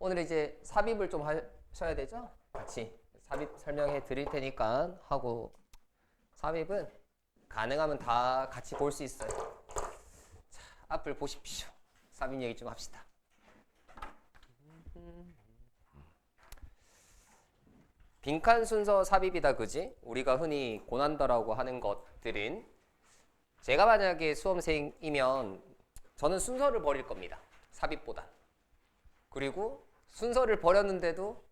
오늘 이제 삽입을 좀 하셔야 되죠? 같이 삽입 설명해 드릴 테니까 하고, 삽입은 가능하면 다 같이 볼 수 있어요. 자, 앞을 보십시오. 삽입 얘기 좀 합시다. 빈칸 순서 삽입이다, 그지? 우리가 흔히 고난도라고 하는 것들은, 제가 만약에 수험생이면 저는 순서를 버릴 겁니다. 삽입보다. 그리고 순서를 버렸는데도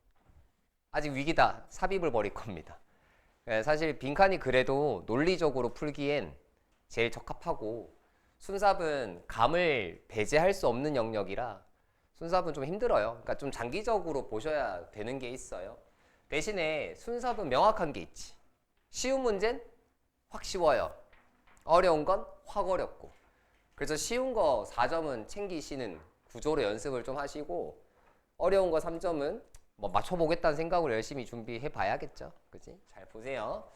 아직 위기다. 삽입을 버릴 겁니다. 사실 빈칸이 그래도 논리적으로 풀기엔 제일 적합하고, 순삽은 감을 배제할 수 없는 영역이라 순삽은 좀 힘들어요. 그러니까 좀 장기적으로 보셔야 되는 게 있어요. 대신에 순삽은 명확한 게 있지. 쉬운 문제는 확 쉬워요. 어려운 건 확 어렵고. 그래서 쉬운 거 4점은 챙기시는 구조로 연습을 좀 하시고, 어려운 거 3점은 뭐 맞춰보겠다는 생각으로 열심히 준비해 봐야겠죠. 그치? 잘 보세요.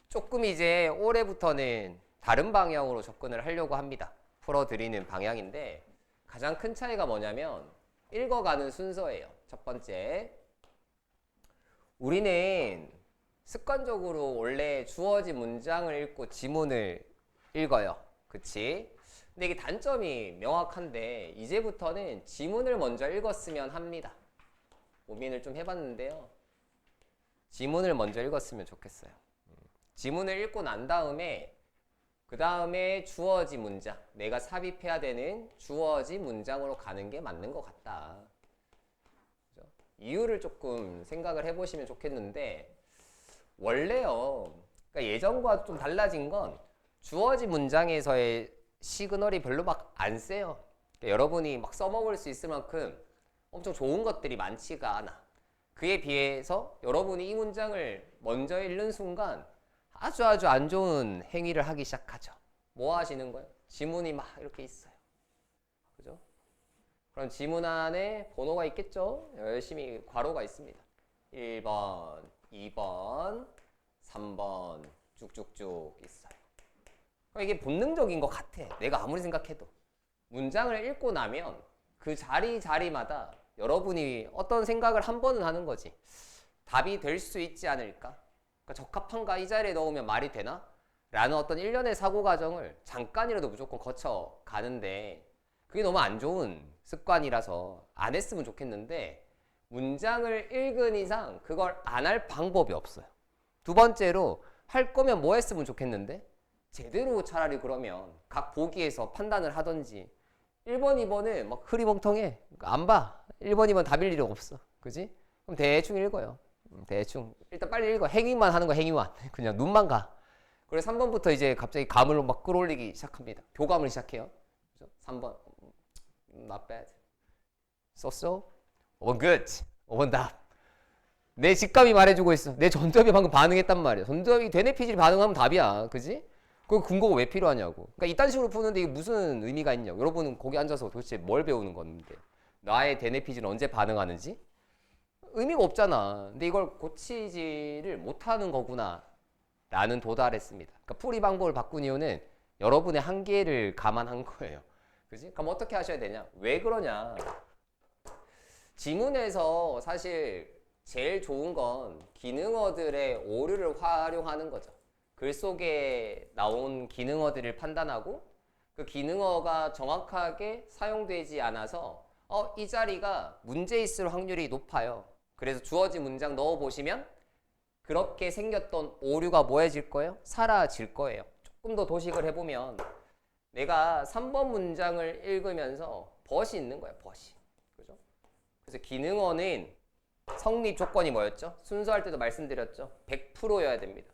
조금 이제 올해부터는 다른 방향으로 접근을 하려고 합니다. 풀어드리는 방향인데, 가장 큰 차이가 뭐냐면 읽어가는 순서예요. 첫 번째, 우리는 습관적으로 원래 주어진 문장을 읽고 지문을 읽어요. 그치? 근데 이게 단점이 명확한데, 이제부터는 지문을 먼저 읽었으면 합니다. 고민을 좀 해봤는데요. 지문을 먼저 읽었으면 좋겠어요. 지문을 읽고 난 다음에, 그 다음에 주어진 문장, 내가 삽입해야 되는 주어진 문장으로 가는 게 맞는 것 같다. 그죠? 이유를 조금 생각을 해보시면 좋겠는데, 원래요, 그러니까 예전과 좀 달라진 건 주어진 문장에서의 시그널이 별로 막 안 세요. 그러니까 여러분이 막 써먹을 수 있을 만큼 엄청 좋은 것들이 많지가 않아. 그에 비해서 여러분이 이 문장을 먼저 읽는 순간 아주 안 좋은 행위를 하기 시작하죠. 뭐 하시는 거예요? 지문이 막 이렇게 있어요. 그죠? 그럼 지문 안에 번호가 있겠죠? 열심히 괄호가 있습니다. 1번, 2번, 3번 쭉쭉쭉 있어요. 이게 본능적인 것 같아. 내가 아무리 생각해도. 문장을 읽고 나면 그 자리마다 여러분이 어떤 생각을 한 번은 하는 거지. 답이 될 수 있지 않을까? 그러니까 적합한가? 이 자리에 넣으면 말이 되나? 라는 어떤 일련의 사고 과정을 잠깐이라도 무조건 거쳐 가는데, 그게 너무 안 좋은 습관이라서 안 했으면 좋겠는데, 문장을 읽은 이상 그걸 안 할 방법이 없어요. 두 번째로, 할 거면 뭐 했으면 좋겠는데, 제대로 차라리 그러면 각 보기에서 판단을 하던지. 1번, 2번은 막 흐리멍텅해. 안 봐. 1번, 2번 답일 일이 없어. 그지? 그럼 대충 읽어요. 대충. 일단 빨리 읽어. 행위만 하는 거, 행위만. 그냥 눈만 가. 그래서 3번부터 이제 갑자기 감을 막 끌어올리기 시작합니다. 교감을 시작해요. 그죠? 3번. Not bad. So? 5번 good. 5번 답. 내 직감이 말해주고 있어. 내 전접이 방금 반응했단 말이야. 전접이 되네 피질이 반응하면 답이야. 그지? 그 근거가 왜 필요하냐고. 그러니까 이딴 식으로 푸는데 이게 무슨 의미가 있냐고. 여러분은 거기 앉아서 도대체 뭘 배우는 건데. 나의 대뇌피질은 언제 반응하는지? 의미가 없잖아. 근데 이걸 고치지를 못하는 거구나 라는 도달했습니다. 그러니까 풀이 방법을 바꾼 이유는 여러분의 한계를 감안한 거예요. 그지? 그럼 어떻게 하셔야 되냐? 왜 그러냐? 지문에서 사실 제일 좋은 건 기능어들의 오류를 활용하는 거죠. 글 속에 나온 기능어들을 판단하고, 그 기능어가 정확하게 사용되지 않아서 이 자리가 문제 있을 확률이 높아요. 그래서 주어진 문장 넣어보시면 그렇게 생겼던 오류가 뭐해질 거예요? 사라질 거예요. 조금 더 도식을 해보면, 내가 3번 문장을 읽으면서 벗이 있는 거예요. 벗이. 그죠? 그래서 기능어는 성립 조건이 뭐였죠? 순서할 때도 말씀드렸죠? 100%여야 됩니다.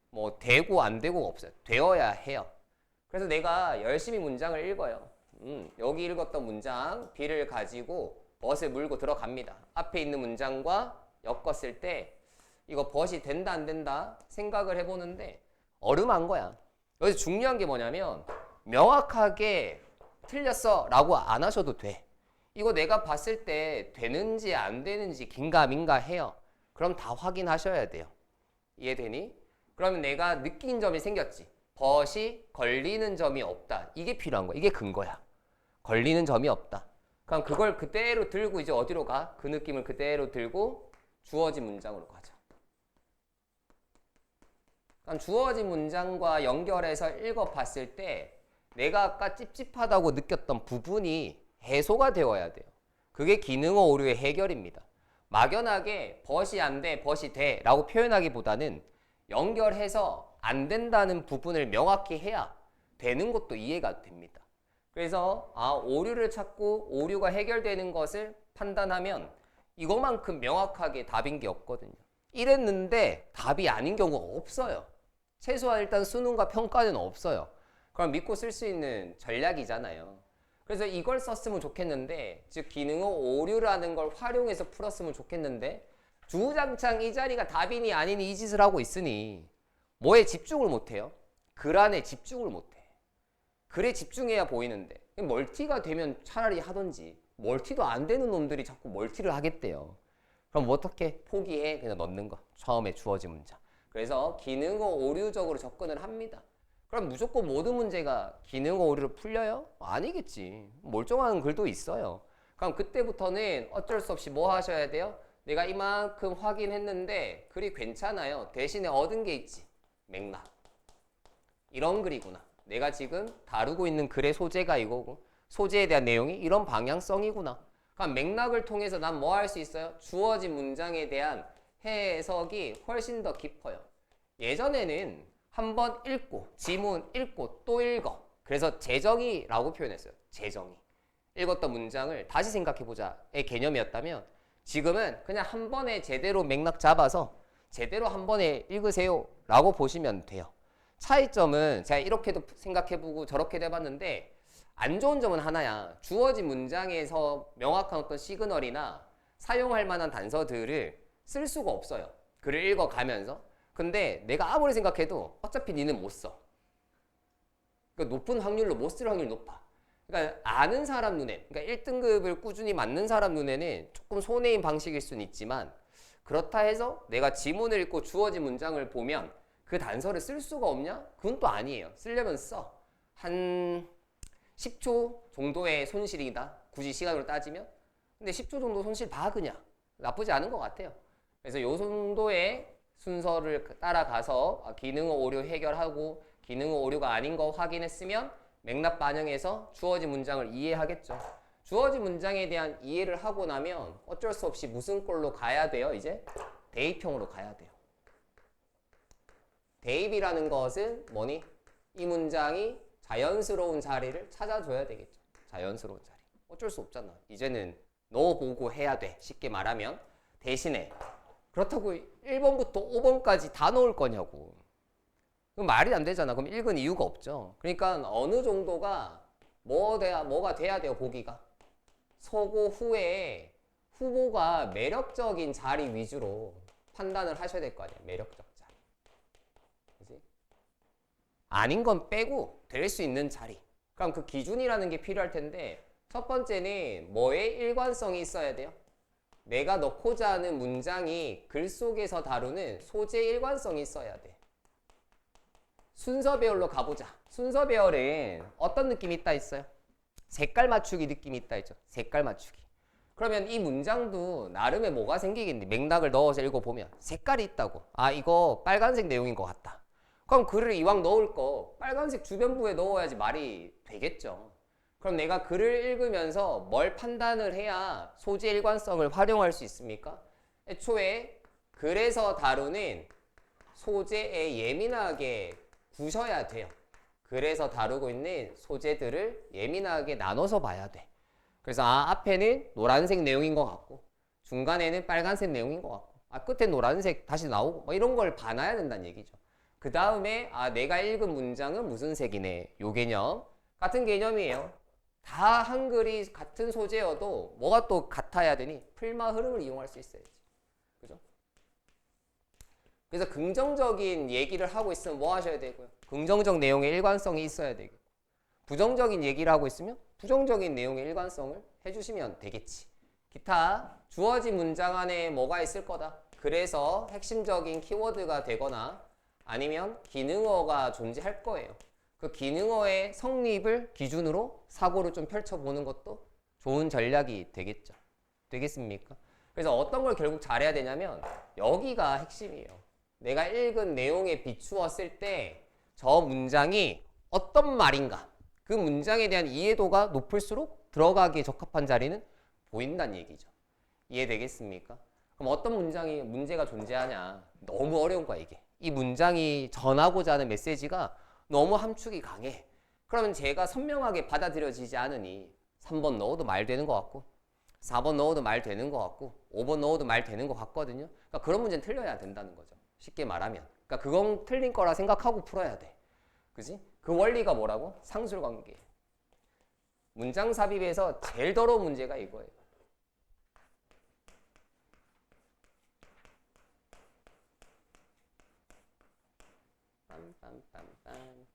뭐 되고 안 되고가 없어요. 되어야 해요. 그래서 내가 열심히 문장을 읽어요. 여기 읽었던 문장 B를 가지고 벗을 물고 들어갑니다. 앞에 있는 문장과 엮었을 때 이거 벗이 된다 안 된다 생각을 해보는데 얼음한 거야. 여기서 중요한 게 뭐냐면, 명확하게 틀렸어 라고 안 하셔도 돼. 이거 내가 봤을 때 되는지 안 되는지 긴가민가 해요. 그럼 다 확인하셔야 돼요. 이해되니? 그러면 내가 느낀 점이 생겼지. 벗이 걸리는 점이 없다. 이게 필요한 거야. 이게 근거야. 걸리는 점이 없다. 그럼 그걸 그대로 들고 이제 어디로 가? 그 느낌을 그대로 들고 주어진 문장으로 가죠. 그럼 주어진 문장과 연결해서 읽어봤을 때 내가 아까 찝찝하다고 느꼈던 부분이 해소가 되어야 돼요. 그게 기능어 오류의 해결입니다. 막연하게 벗이 안 돼, 벗이 돼 라고 표현하기보다는 연결해서 안 된다는 부분을 명확히 해야 되는 것도 이해가 됩니다. 그래서 오류를 찾고 오류가 해결되는 것을 판단하면 이거만큼 명확하게 답인 게 없거든요. 이랬는데 답이 아닌 경우가 없어요. 최소한 일단 수능과 평가는 없어요. 그럼 믿고 쓸 수 있는 전략이잖아요. 그래서 이걸 썼으면 좋겠는데, 즉 기능어 오류라는 걸 활용해서 풀었으면 좋겠는데 주구장창 이 자리가 답이니 아니니 이 짓을 하고 있으니 뭐에 집중을 못해요? 글 안에 집중을 못해. 글에 집중해야 보이는데 멀티가 되면 차라리 하던지, 멀티도 안 되는 놈들이 자꾸 멀티를 하겠대요. 그럼 어떻게? 포기해. 그냥 넣는 거. 처음에 주어진 문장. 그래서 기능어 오류적으로 접근을 합니다. 그럼 무조건 모든 문제가 기능어 오류를 풀려요? 아니겠지. 멀쩡한 글도 있어요. 그럼 그때부터는 어쩔 수 없이 뭐 하셔야 돼요? 내가 이만큼 확인했는데 글이 괜찮아요. 대신에 얻은 게 있지. 맥락. 이런 글이구나. 내가 지금 다루고 있는 글의 소재가 이거고 소재에 대한 내용이 이런 방향성이구나. 그럼 맥락을 통해서 난 뭐 할 수 있어요? 주어진 문장에 대한 해석이 훨씬 더 깊어요. 예전에는 한번 읽고 지문 읽고 또 읽어. 그래서 재정의라고 표현했어요. 재정의. 읽었던 문장을 다시 생각해보자의 개념이었다면 지금은 그냥 한 번에 제대로 맥락 잡아서 제대로 한 번에 읽으세요 라고 보시면 돼요. 차이점은 제가 이렇게도 생각해보고 저렇게도 해봤는데 안 좋은 점은 하나야. 주어진 문장에서 명확한 어떤 시그널이나 사용할 만한 단서들을 쓸 수가 없어요. 글을 읽어가면서. 근데 내가 아무리 생각해도 어차피 니는 못 써. 그러니까 높은 확률로 못 쓸 확률이 높아. 그러니까 아는 사람 눈에, 그러니까 1등급을 꾸준히 맞는 사람 눈에는 조금 손해인 방식일 수는 있지만 그렇다 해서 내가 지문을 읽고 주어진 문장을 보면 그 단서를 쓸 수가 없냐? 그건 또 아니에요. 쓰려면 써. 한 10초 정도의 손실이다. 굳이 시간으로 따지면. 근데 10초 정도 손실 봐 그냥. 나쁘지 않은 것 같아요. 그래서 요 정도의 순서를 따라가서 기능어 오류 해결하고 기능어 오류가 아닌 거 확인했으면 맥락 반영해서 주어진 문장을 이해하겠죠. 주어진 문장에 대한 이해를 하고 나면 어쩔 수 없이 무슨 꼴로 가야 돼요? 이제 대입형으로 가야 돼요. 대입이라는 것은 뭐니? 이 문장이 자연스러운 자리를 찾아줘야 되겠죠. 자연스러운 자리. 어쩔 수 없잖아. 이제는 넣어보고 해야 돼. 쉽게 말하면. 대신에 그렇다고 1번부터 5번까지 다 넣을 거냐고. 그럼 말이 안 되잖아. 그럼 읽은 이유가 없죠. 그러니까 어느 정도가 뭐가 돼야 돼요, 보기가. 서고 후에 후보가 매력적인 자리 위주로 판단을 하셔야 될 거 아니야. 매력적 자리. 그치? 아닌 건 빼고 될 수 있는 자리. 그럼 그 기준이라는 게 필요할 텐데 첫 번째는 뭐에 일관성이 있어야 돼요? 내가 넣고자 하는 문장이 글 속에서 다루는 소재의 일관성이 있어야 돼. 순서 배열로 가보자. 순서 배열은 어떤 느낌이 있다 했어요? 색깔 맞추기 느낌이 있다 했죠. 색깔 맞추기. 그러면 이 문장도 나름의 뭐가 생기겠니? 맥락을 넣어서 읽어보면 색깔이 있다고. 아, 이거 빨간색 내용인 것 같다. 그럼 글을 이왕 넣을 거 빨간색 주변부에 넣어야지 말이 되겠죠. 그럼 내가 글을 읽으면서 뭘 판단을 해야 소재 일관성을 활용할 수 있습니까? 애초에 글에서 다루는 소재에 예민하게 구셔야 돼요. 글에서 다루고 있는 소재들을 예민하게 나눠서 봐야 돼. 그래서 앞에는 노란색 내용인 것 같고 중간에는 빨간색 내용인 것 같고 끝에 노란색 다시 나오고 뭐 이런 걸 봐놔야 된다는 얘기죠. 그 다음에 내가 읽은 문장은 무슨 색이네. 요 개념. 같은 개념이에요. 다 한글이 같은 소재여도 뭐가 또 같아야 되니? 풀마 흐름을 이용할 수 있어야지. 그죠? 그래서 긍정적인 얘기를 하고 있으면 뭐 하셔야 되고요? 긍정적 내용의 일관성이 있어야 되고 부정적인 얘기를 하고 있으면 부정적인 내용의 일관성을 해주시면 되겠지. 기타 주어진 문장 안에 뭐가 있을 거다. 그래서 핵심적인 키워드가 되거나 아니면 기능어가 존재할 거예요. 그 기능어의 성립을 기준으로 사고를 좀 펼쳐보는 것도 좋은 전략이 되겠죠. 되겠습니까? 그래서 어떤 걸 결국 잘해야 되냐면 여기가 핵심이에요. 내가 읽은 내용에 비추었을 때 저 문장이 어떤 말인가, 그 문장에 대한 이해도가 높을수록 들어가기에 적합한 자리는 보인다는 얘기죠. 이해되겠습니까? 그럼 어떤 문장이 문제가 존재하냐? 너무 어려운 거야 이게. 이 문장이 전하고자 하는 메시지가 너무 함축이 강해. 그러면 제가 선명하게 받아들여지지 않으니 3번 넣어도 말 되는 것 같고 4번 넣어도 말 되는 것 같고 5번 넣어도 말 되는 것 같거든요. 그러니까 그런 문제는 틀려야 된다는 거죠. 쉽게 말하면. 그러니까 그건 틀린 거라 생각하고 풀어야 돼. 그지? 그 원리가 뭐라고? 상술관계. 문장 삽입에서 제일 더러운 문제가 이거예요. 빰빰빰빰.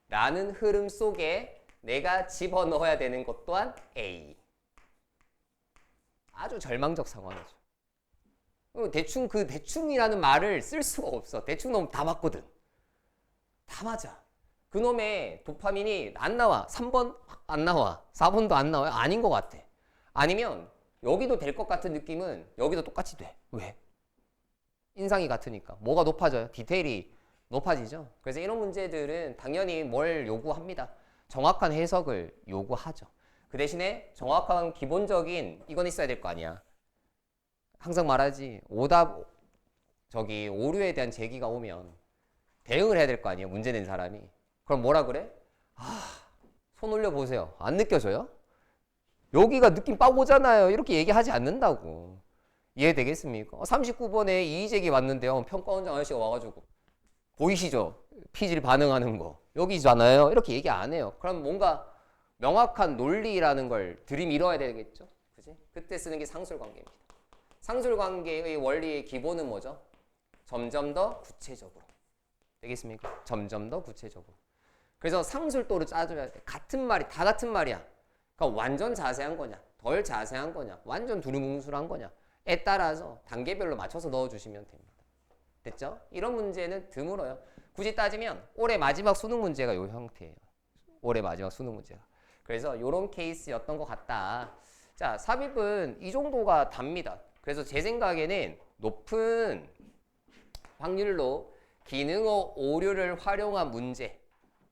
라는 흐름 속에 내가 집어넣어야 되는 것 또한 A. 아주 절망적 상황이죠. 대충 그 대충이라는 말을 쓸 수가 없어. 대충 너무 다 맞거든. 다 맞아. 그놈의 도파민이 안 나와. 3번 안 나와. 4번도 안 나와요. 아닌 것 같아. 아니면 여기도 될 것 같은 느낌은 여기도 똑같이 돼. 왜? 인상이 같으니까. 뭐가 높아져요? 디테일이 높아지죠. 그래서 이런 문제들은 당연히 뭘 요구합니다. 정확한 해석을 요구하죠. 그 대신에 정확한 기본적인 이건 있어야 될 거 아니야. 항상 말하지. 오답 오류에 대한 제기가 오면 대응을 해야 될 거 아니에요. 문제 낸 사람이. 그럼 뭐라 그래? 손 올려 보세요. 안 느껴져요? 여기가 느낌 빡 오잖아요. 이렇게 얘기하지 않는다고. 이해되겠습니까? 39번에 이의제기 왔는데요. 평가원장 아저씨가 와가지고 보이시죠? 피질 반응하는 거. 여기잖아요. 이렇게 얘기 안 해요. 그럼 뭔가 명확한 논리라는 걸 들이밀어야 되겠죠? 그지? 그때 쓰는 게 상술관계입니다. 상술관계의 원리의 기본은 뭐죠? 점점 더 구체적으로. 되겠습니까? 점점 더 구체적으로. 그래서 상술도를 짜줘야 돼. 같은 말이 다 같은 말이야. 그러니까 완전 자세한 거냐, 덜 자세한 거냐, 완전 두루뭉술한 거냐에 따라서 단계별로 맞춰서 넣어주시면 됩니다. 됐죠? 이런 문제는 드물어요. 굳이 따지면 올해 마지막 수능 문제가 이 형태예요. 올해 마지막 수능 문제가. 그래서 이런 케이스였던 것 같다. 자, 삽입은 이 정도가 답니다. 그래서 제 생각에는 높은 확률로 기능어 오류를 활용한 문제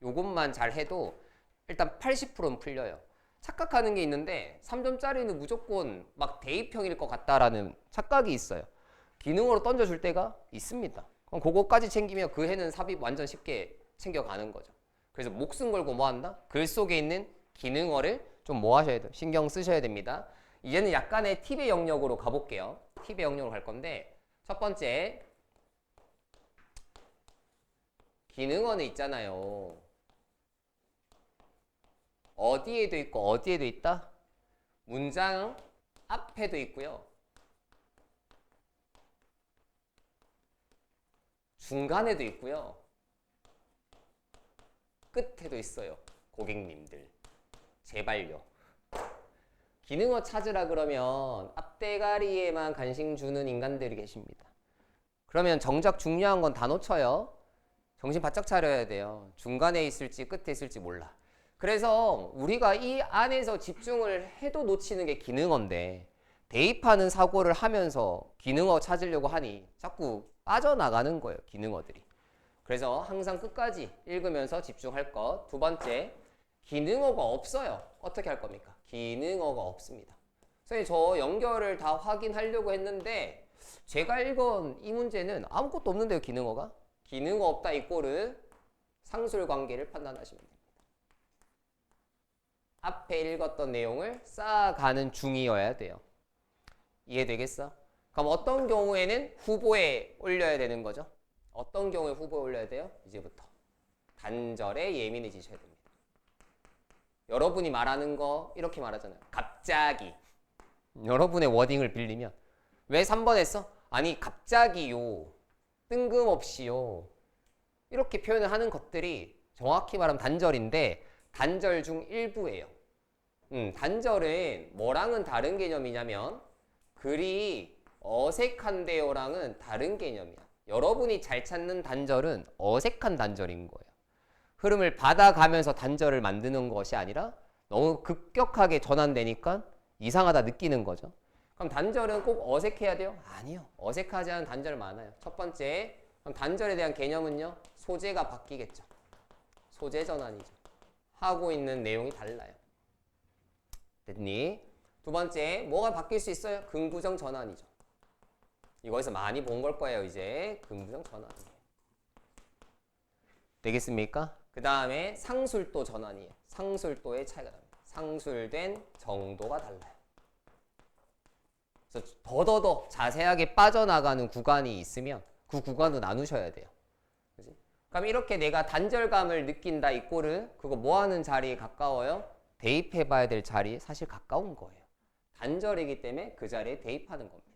요것만 잘 해도 일단 80%는 풀려요. 착각하는 게 있는데 3점짜리는 무조건 막 대입형일 것 같다라는 착각이 있어요. 기능어로 던져줄 때가 있습니다. 그럼 그거까지 챙기면 그 해는 삽입 완전 쉽게 챙겨가는 거죠. 그래서 목숨 걸고 뭐 한다? 글 속에 있는 기능어를 좀 뭐 하셔야 돼요? 신경 쓰셔야 됩니다. 이제는 약간의 팁의 영역으로 가볼게요. 팁의 영역으로 갈 건데 첫 번째 기능어는 있잖아요. 어디에도 있고 어디에도 있다? 문장 앞에도 있고요. 중간에도 있고요. 끝에도 있어요. 고객님들. 제발요. 기능어 찾으라 그러면 앞대가리에만 관심 주는 인간들이 계십니다. 그러면 정작 중요한 건 다 놓쳐요. 정신 바짝 차려야 돼요. 중간에 있을지 끝에 있을지 몰라. 그래서 우리가 이 안에서 집중을 해도 놓치는 게 기능어인데 대입하는 사고를 하면서 기능어 찾으려고 하니 자꾸 빠져나가는 거예요. 기능어들이. 그래서 항상 끝까지 읽으면서 집중할 것. 두 번째, 기능어가 없어요. 어떻게 할 겁니까? 기능어가 없습니다. 선생님 저 연결을 다 확인하려고 했는데 제가 읽은 이 문제는 아무것도 없는데요. 기능어가. 기능어 없다 이꼴은 상술관계를 판단하시면 됩니다. 앞에 읽었던 내용을 쌓아가는 중이어야 돼요. 이해되겠어? 그럼 어떤 경우에는 후보에 올려야 되는 거죠? 어떤 경우에 후보에 올려야 돼요? 이제부터 단절에 예민해지셔야 됩니다. 여러분이 말하는 거 이렇게 말하잖아요. 갑자기. 여러분의 워딩을 빌리면 왜 3번 했어? 아니 갑자기요. 뜬금없이요. 이렇게 표현을 하는 것들이 정확히 말하면 단절인데 단절 중 일부예요. 단절은 뭐랑은 다른 개념이냐면 글이 어색한데요랑은 다른 개념이야. 여러분이 잘 찾는 단절은 어색한 단절인 거예요. 흐름을 받아가면서 단절을 만드는 것이 아니라 너무 급격하게 전환되니까 이상하다 느끼는 거죠. 그럼 단절은 꼭 어색해야 돼요? 아니요. 어색하지 않은 단절 많아요. 첫 번째, 그럼 단절에 대한 개념은요. 소재가 바뀌겠죠. 소재 전환이죠. 하고 있는 내용이 달라요. 됐니? 두 번째, 뭐가 바뀔 수 있어요? 긍부정 전환이죠. 이거에서 많이 본 걸 거예요. 이제 긍부정 전환이에요. 되겠습니까? 그 다음에 상술도 전환이에요. 상술도의 차이가 납니다. 상술된 정도가 달라요. 그래서 더더더 자세하게 빠져나가는 구간이 있으면 그 구간도 나누셔야 돼요. 그치? 그럼 이렇게 내가 단절감을 느낀다 이 꼴은 그거 뭐 하는 자리에 가까워요? 대입해 봐야 될 자리에 사실 가까운 거예요. 단절이기 때문에 그 자리에 대입하는 겁니다.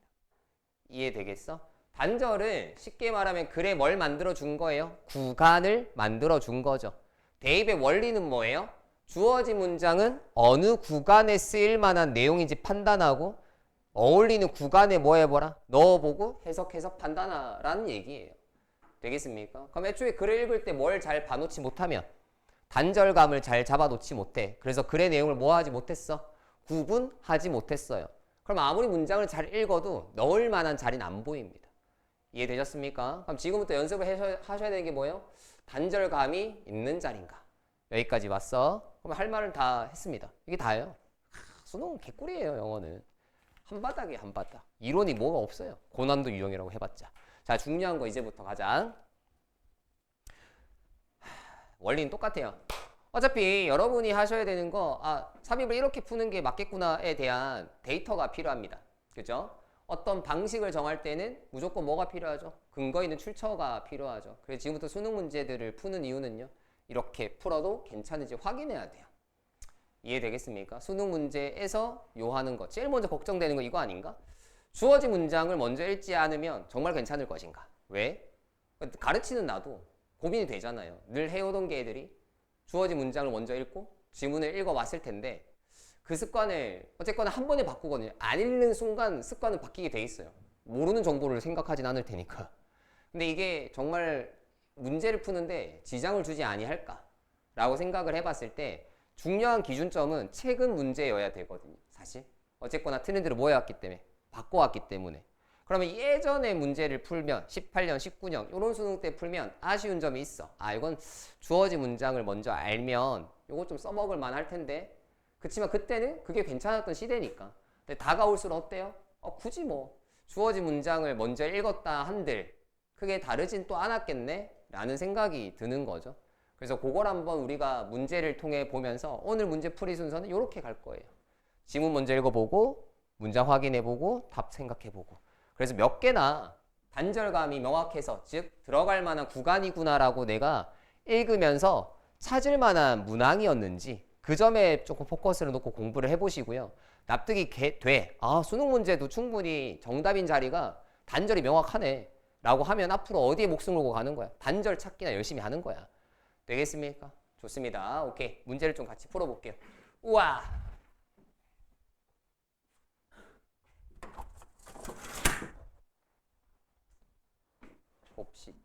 이해되겠어? 단절은 쉽게 말하면 글에 뭘 만들어 준 거예요? 구간을 만들어 준 거죠. 대입의 원리는 뭐예요? 주어진 문장은 어느 구간에 쓰일 만한 내용인지 판단하고 어울리는 구간에 뭐 해보라? 넣어보고 해석해서 판단하라는 얘기예요. 되겠습니까? 그럼 애초에 글을 읽을 때 뭘 잘 봐놓지 못하면 단절감을 잘 잡아놓지 못해. 그래서 글의 내용을 뭐 하지 못했어? 구분하지 못했어요. 그럼 아무리 문장을 잘 읽어도 넣을 만한 자리는 안 보입니다. 이해되셨습니까? 그럼 지금부터 연습을 하셔야 되는 게 뭐예요? 단절감이 있는 자리인가? 여기까지 왔어. 그럼 할 말을 다 했습니다. 이게 다예요. 수능은 개꿀이에요, 영어는. 한바닥이에요, 한바닥. 이론이 뭐가 없어요. 고난도 유형이라고 해봤자. 자, 중요한 거 이제부터 가자. 원리는 똑같아요. 어차피 여러분이 하셔야 되는 거, 삽입을 이렇게 푸는 게 맞겠구나에 대한 데이터가 필요합니다. 그죠? 어떤 방식을 정할 때는 무조건 뭐가 필요하죠? 근거 있는 출처가 필요하죠. 그래서 지금부터 수능 문제들을 푸는 이유는요. 이렇게 풀어도 괜찮은지 확인해야 돼요. 이해되겠습니까? 수능 문제에서 요하는 것. 제일 먼저 걱정되는 거 이거 아닌가? 주어진 문장을 먼저 읽지 않으면 정말 괜찮을 것인가? 왜? 가르치는 나도 고민이 되잖아요. 늘 해오던 게 애들이 주어진 문장을 먼저 읽고 지문을 읽어왔을 텐데 그 습관을 어쨌거나 한 번에 바꾸거든요. 안 읽는 순간 습관은 바뀌게 돼 있어요. 모르는 정보를 생각하진 않을 테니까. 근데 이게 정말 문제를 푸는데 지장을 주지 아니할까? 라고 생각을 해봤을 때 중요한 기준점은 최근 문제여야 되거든요. 사실 어쨌거나 트렌드를 뭐 해왔기 때문에 바꿔왔기 때문에 그러면 예전에 문제를 풀면 18년, 19년 이런 수능 때 풀면 아쉬운 점이 있어. 이건 주어진 문장을 먼저 알면 이거 좀 써먹을 만할 텐데 그치만 그때는 그게 괜찮았던 시대니까. 근데 다가올수록 어때요? 굳이 뭐 주어진 문장을 먼저 읽었다 한들 크게 다르진 또 않았겠네? 라는 생각이 드는 거죠. 그래서 그걸 한번 우리가 문제를 통해 보면서 오늘 문제 풀이 순서는 이렇게 갈 거예요. 지문 먼저 읽어보고 문장 확인해보고 답 생각해보고 그래서 몇 개나 단절감이 명확해서 즉 들어갈 만한 구간이구나라고 내가 읽으면서 찾을 만한 문항이었는지 그 점에 조금 포커스를 놓고 공부를 해보시고요. 납득이 돼. 수능 문제도 충분히 정답인 자리가 단절이 명확하네 라고 하면 앞으로 어디에 목숨 걸고 가는 거야? 단절 찾기나 열심히 하는 거야. 되겠습니까? 좋습니다. 오케이. 문제를 좀 같이 풀어볼게요. 우와! 봅시다.